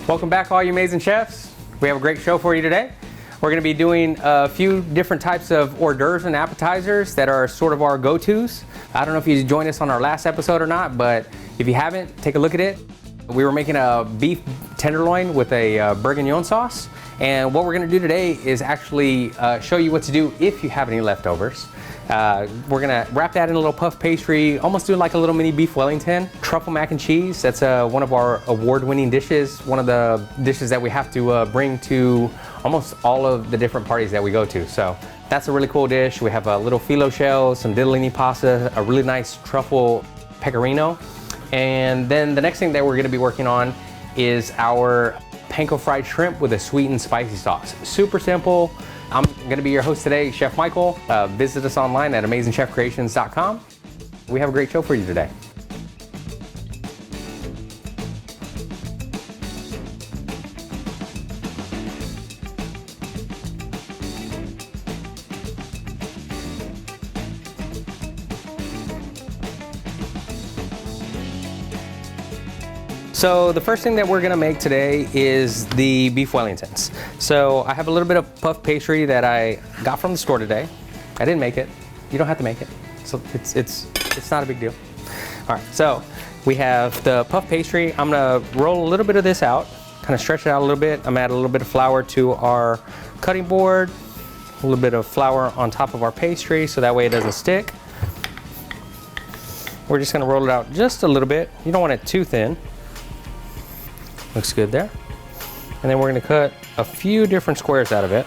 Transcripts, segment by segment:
Welcome back, all you amazing chefs. We have a great show for you today. We're going to be doing a few different types of hors d'oeuvres and appetizers that are sort of our go-tos. I don't know if you joined us on our last episode or not, but if you haven't, take a look at it. We were making a beef tenderloin with a bourguignon sauce, and what we're going to do today is actually show you what to do if you have any leftovers. We're gonna wrap that in a little puff pastry, almost do like a little mini beef Wellington. Truffle mac and cheese, that's one of our award-winning dishes, one of the dishes that we have to bring to almost all of the different parties that we go to. So that's a really cool dish. We have a little phyllo shells, some ditalini pasta, a really nice truffle pecorino. And then the next thing that we're gonna be working on is our Panko Fried Shrimp with a sweet and spicy sauce. Super simple. I'm gonna be your host today, Chef Michael. Visit us online at amazingchefcreations.com. We have a great show for you today. So the first thing that we're gonna make today is the beef Wellingtons. So I have a little bit of puff pastry that I got from the store today. I didn't make it. You don't have to make it. So it's not a big deal. All right, so we have the puff pastry. I'm gonna roll a little bit of this out, kind of stretch it out a little bit. I'm gonna add a little bit of flour to our cutting board, a little bit of flour on top of our pastry so that way it doesn't stick. We're just gonna roll it out just a little bit. You don't want it too thin. Looks good there. And then we're gonna cut a few different squares out of it.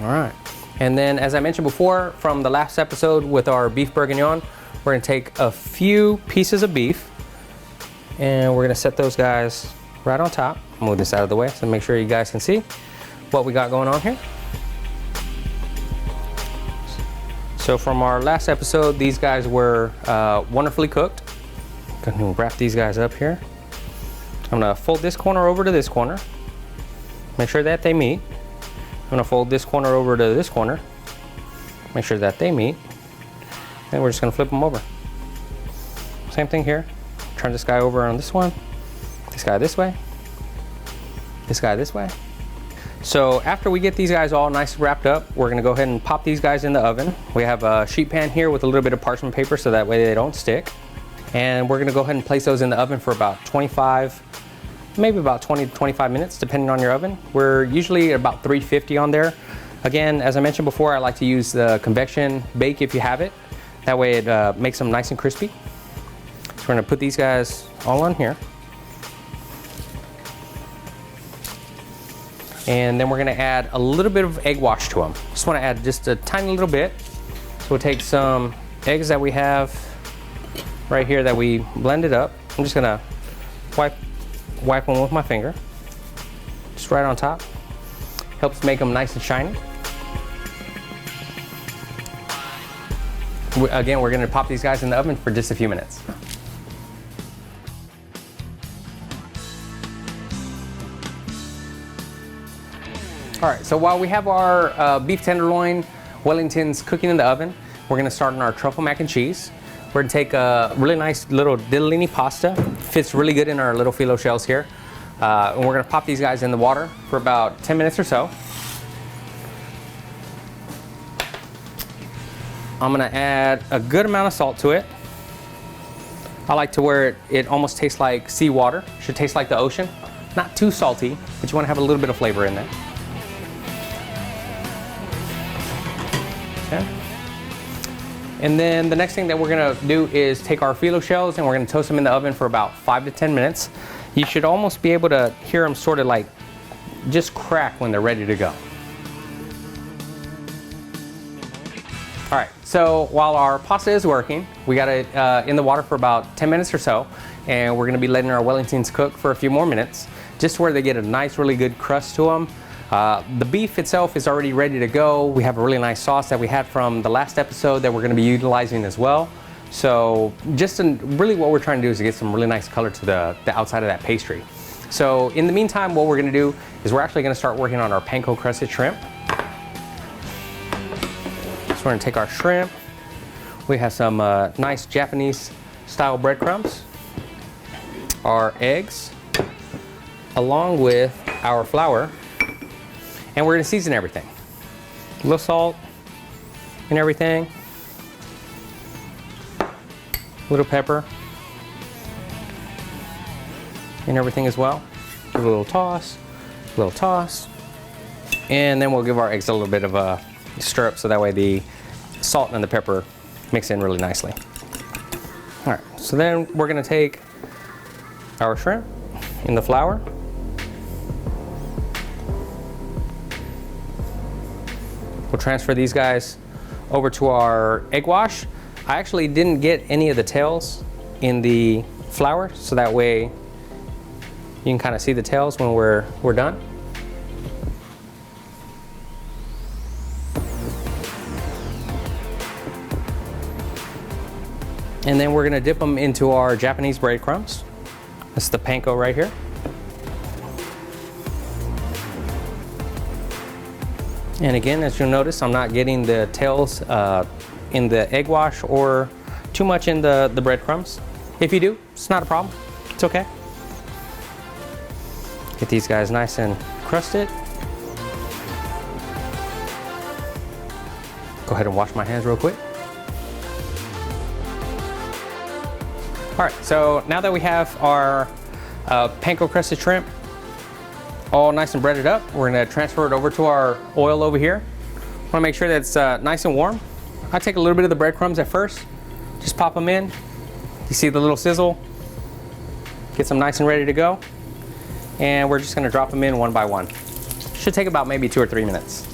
All right. And then, as I mentioned before from the last episode with our beef bourguignon, we're gonna take a few pieces of beef and we're gonna set those guys right on top. Move this out of the way so make sure you guys can see what we got going on here. So from our last episode, these guys were wonderfully cooked. Gonna wrap these guys up here. I'm gonna fold this corner over to this corner. Make sure that they meet. I'm gonna fold this corner over to this corner. Make sure that they meet. And we're just gonna flip them over. Same thing here. Turn this guy over on this one. This guy this way. This guy this way. So after we get these guys all nice wrapped up, we're gonna go ahead and pop these guys in the oven. We have a sheet pan here with a little bit of parchment paper so that way they don't stick. And we're gonna go ahead and place those in the oven for about 25, maybe about 20 to 25 minutes, depending on your oven. We're usually about 350 on there. Again, as I mentioned before, I like to use the convection bake if you have it. That way it makes them nice and crispy. So we're gonna put these guys all on here. And then we're gonna add a little bit of egg wash to them. Just wanna add just a tiny little bit. So we'll take some eggs that we have right here that we blended up. I'm just gonna wipe them with my finger. Just right on top. Helps make them nice and shiny. Again, we're gonna pop these guys in the oven for just a few minutes. All right, so while we have our beef tenderloin Wellingtons cooking in the oven, we're gonna start on our truffle mac and cheese. We're gonna take a really nice little ditalini pasta. Fits really good in our little phyllo shells here. And we're gonna pop these guys in the water for about 10 minutes or so. I'm gonna add a good amount of salt to it. I like to where it almost tastes like seawater. Should taste like the ocean. Not too salty, but you wanna have a little bit of flavor in there. Okay. And then the next thing that we're gonna do is take our phyllo shells and we're gonna toast them in the oven for about 5 to 10 minutes. You should almost be able to hear them sort of like just crack when they're ready to go. All right, so while our pasta is working, we got it in the water for about 10 minutes or so, and we're gonna be letting our Wellingtons cook for a few more minutes, just where they get a nice, really good crust to them. The beef itself is already ready to go. We have a really nice sauce that we had from the last episode that we're gonna be utilizing as well. So really what we're trying to do is to get some really nice color to the outside of that pastry. So in the meantime, what we're gonna do is we're actually gonna start working on our panko crusted shrimp. So we're gonna take our shrimp. We have some nice Japanese style breadcrumbs, our eggs, along with our flour, and we're gonna season everything. A little salt and everything, a little pepper and everything as well. Give it a little toss, and then we'll give our eggs a little bit of a stir up so that way the salt and the pepper mix in really nicely. All right, so then we're gonna take our shrimp in the flour. We'll transfer these guys over to our egg wash. I actually didn't get any of the tails in the flour, so that way you can kind of see the tails when we're done. And then we're gonna dip them into our Japanese breadcrumbs. That's the panko right here. And again, as you'll notice, I'm not getting the tails in the egg wash or too much in the breadcrumbs. If you do, it's not a problem, it's okay. Get these guys nice and crusted. Go ahead and wash my hands real quick. All right, so now that we have our panko crusted shrimp all nice and breaded up, we're gonna transfer it over to our oil over here. Wanna make sure that it's nice and warm. I take a little bit of the breadcrumbs at first, just pop them in. You see the little sizzle? Get them nice and ready to go. And we're just gonna drop them in one by one. Should take about maybe 2 or 3 minutes.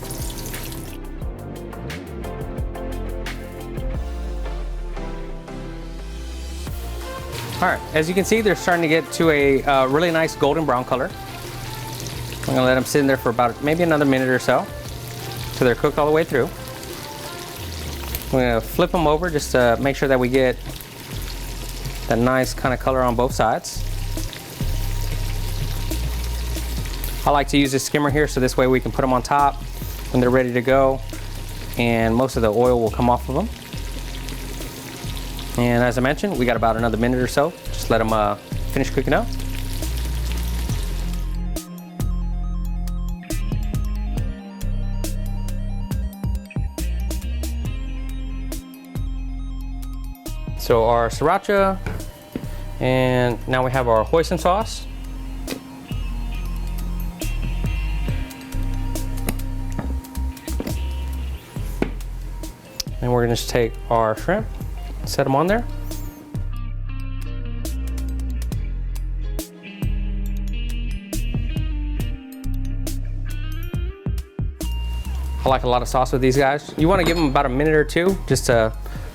All right, as you can see, they're starting to get to a really nice golden brown color. I'm gonna let them sit in there for about maybe another minute or so till they're cooked all the way through. I'm gonna flip them over just to make sure that we get that nice kind of color on both sides. I like to use a skimmer here so this way we can put them on top when they're ready to go and most of the oil will come off of them. And as I mentioned, we got about another minute or so. Just let them finish cooking up. So our sriracha, and now we have our hoisin sauce. And we're gonna just take our shrimp, set them on there. I like a lot of sauce with these guys. You want to give them about a minute or two just to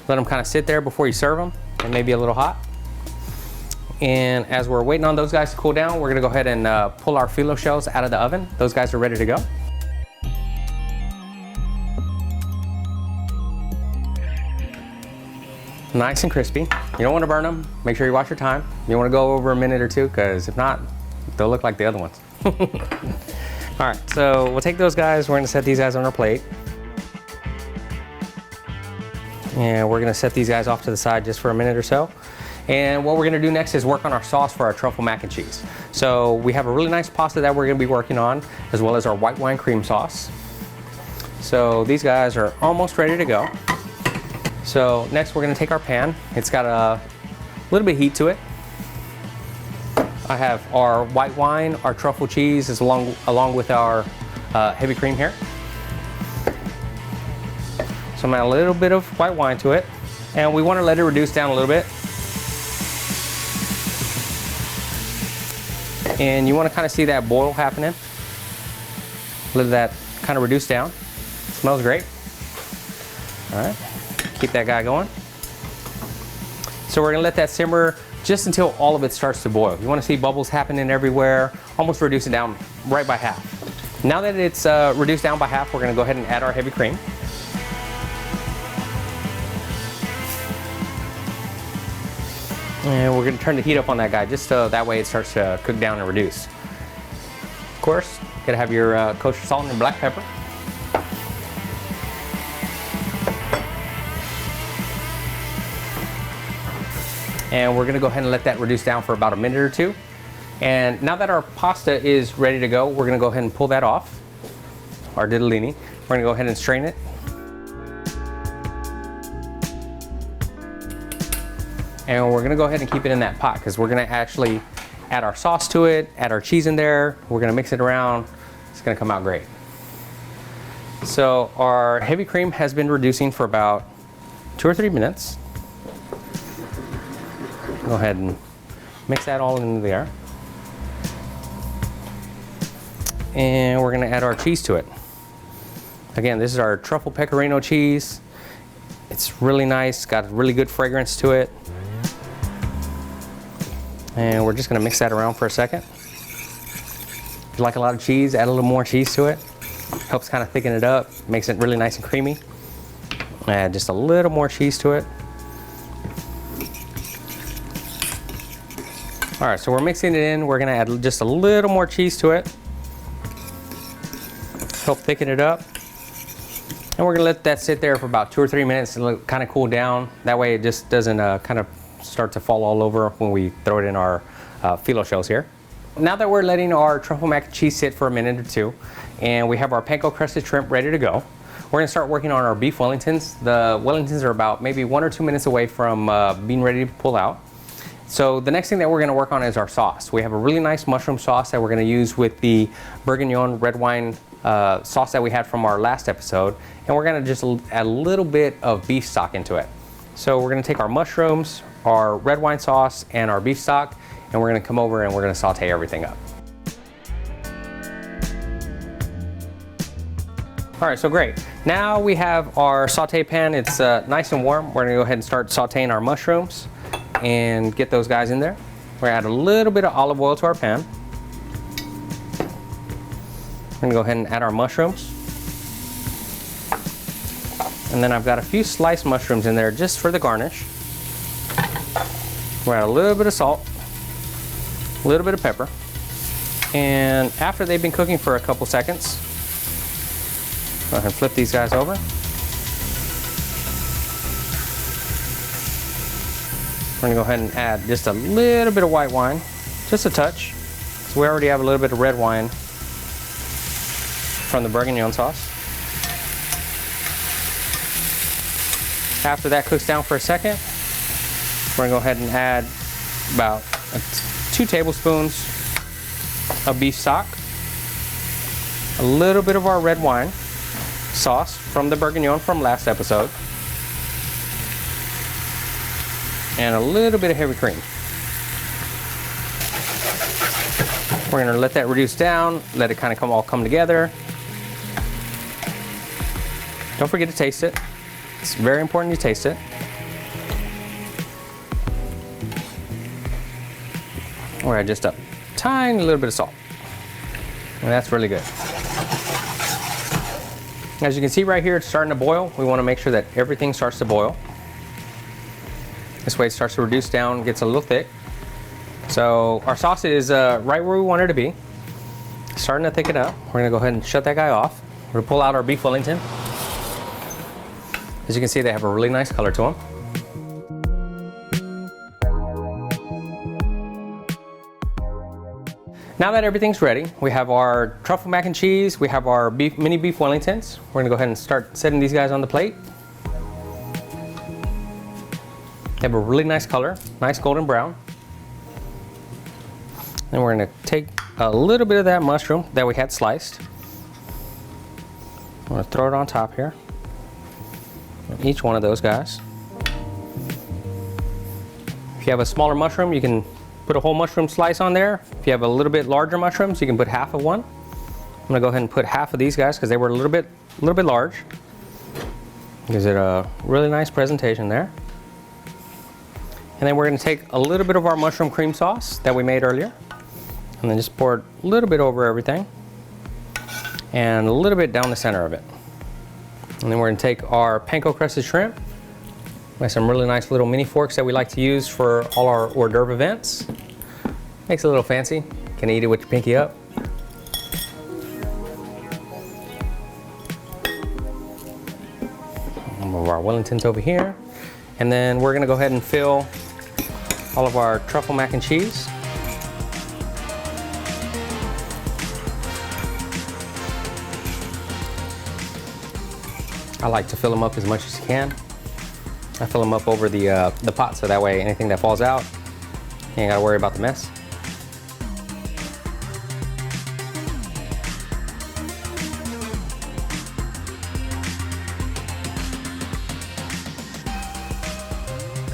let them kind of sit there before you serve them, and maybe a little hot. And as we're waiting on those guys to cool down, we're gonna go ahead and pull our phyllo shells out of the oven. Those guys are ready to go. Nice and crispy. You don't want to burn them. Make sure you watch your time. You want to go over a minute or two, because if not, they'll look like the other ones. All right, so we'll take those guys. We're gonna set these guys on our plate. And we're gonna set these guys off to the side just for a minute or so. And what we're gonna do next is work on our sauce for our truffle mac and cheese. So we have a really nice pasta that we're gonna be working on, as well as our white wine cream sauce. So these guys are almost ready to go. So next we're gonna take our pan. It's got a little bit of heat to it. I have our white wine, our truffle cheese, is along with our heavy cream here. So I'm gonna add a little bit of white wine to it, and we wanna let it reduce down a little bit. And you wanna kinda see that boil happening. Let that kinda reduce down. Smells great. All right, keep that guy going. So we're gonna let that simmer just until all of it starts to boil. You wanna see bubbles happening everywhere, almost reduce it down right by half. Now that it's reduced down by half, we're gonna go ahead and add our heavy cream. And we're gonna turn the heat up on that guy just so that way it starts to cook down and reduce. Of course, you gotta have your kosher salt and black pepper. And we're gonna go ahead and let that reduce down for about a minute or two. And now that our pasta is ready to go, we're gonna go ahead and pull that off, our ditalini. We're gonna go ahead and strain it. And we're gonna go ahead and keep it in that pot because we're gonna actually add our sauce to it, add our cheese in there. We're gonna mix it around. It's gonna come out great. So our heavy cream has been reducing for about 2 or 3 minutes. Go ahead and mix that all into there. And we're gonna add our cheese to it. Again, this is our truffle pecorino cheese. It's really nice, got a really good fragrance to it. And we're just gonna mix that around for a second. If you like a lot of cheese, add a little more cheese to it. Helps kind of thicken it up, makes it really nice and creamy. Add just a little more cheese to it. All right, so we're mixing it in. We're gonna add just a little more cheese to it. Help thicken it up. And we're gonna let that sit there for about 2 or 3 minutes and kind of cool down. That way it just doesn't kind of start to fall all over when we throw it in our phyllo shells here. Now that we're letting our truffle mac and cheese sit for a minute or two, and we have our panko crusted shrimp ready to go, we're gonna start working on our beef Wellingtons. The Wellingtons are about maybe 1 or 2 minutes away from being ready to pull out. So the next thing that we're gonna work on is our sauce. We have a really nice mushroom sauce that we're gonna use with the bourguignon red wine sauce that we had from our last episode, and we're gonna just add a little bit of beef stock into it. So we're gonna take our mushrooms, our red wine sauce, and our beef stock, and we're gonna come over and we're gonna saute everything up. All right, so great. Now we have our saute pan. It's nice and warm. We're gonna go ahead and start sauteing our mushrooms and get those guys in there. We're gonna add a little bit of olive oil to our pan. We're gonna go ahead and add our mushrooms. And then I've got a few sliced mushrooms in there just for the garnish. We're gonna add a little bit of salt, a little bit of pepper. And after they've been cooking for a couple seconds, go ahead and flip these guys over. We're gonna go ahead and add just a little bit of white wine, just a touch. So we already have a little bit of red wine from the bourguignon sauce. After that cooks down for a second, we're gonna go ahead and add about 2 tablespoons of beef stock, a little bit of our red wine sauce from the bourguignon from last episode, and a little bit of heavy cream. We're gonna let that reduce down, let it kind of all come together. Don't forget to taste it. It's very important you taste it. We're at just a tiny little bit of salt. And that's really good. As you can see right here, it's starting to boil. We want to make sure that everything starts to boil. This way it starts to reduce down, gets a little thick. So our sauce is right where we want it to be. Starting to thicken up. We're gonna go ahead and shut that guy off. We're gonna pull out our beef Wellington. As you can see, they have a really nice color to them. Now that everything's ready, we have our truffle mac and cheese, we have our mini beef Wellingtons. We're gonna go ahead and start setting these guys on the plate. They have a really nice color, nice golden brown. Then we're gonna take a little bit of that mushroom that we had sliced. I'm gonna throw it on top here. Each one of those guys. If you have a smaller mushroom, you can put a whole mushroom slice on there. If you have a little bit larger mushrooms, you can put half of one. I'm gonna go ahead and put half of these guys because they were a little bit large. Gives it a really nice presentation there. And then we're gonna take a little bit of our mushroom cream sauce that we made earlier, and then just pour it a little bit over everything, and a little bit down the center of it. And then we're gonna take our panko crusted shrimp. We have some really nice little mini forks that we like to use for all our hors d'oeuvre events. Makes it a little fancy. Can eat it with your pinky up. Some of our Wellingtons over here. And then we're gonna go ahead and fill all of our truffle mac and cheese. I like to fill them up as much as you can. I fill them up over the pot so that way anything that falls out, you ain't gotta worry about the mess.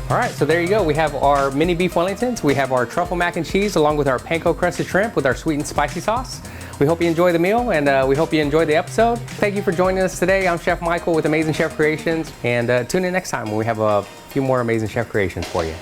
All right, so there you go. We have our mini beef Wellingtons. We have our truffle mac and cheese along with our panko crusted shrimp with our sweet and spicy sauce. We hope you enjoy the meal, and we hope you enjoyed the episode. Thank you for joining us today. I'm Chef Michael with Amazing Chef Creations, and tune in next time when we have a few more amazing chef creations for you.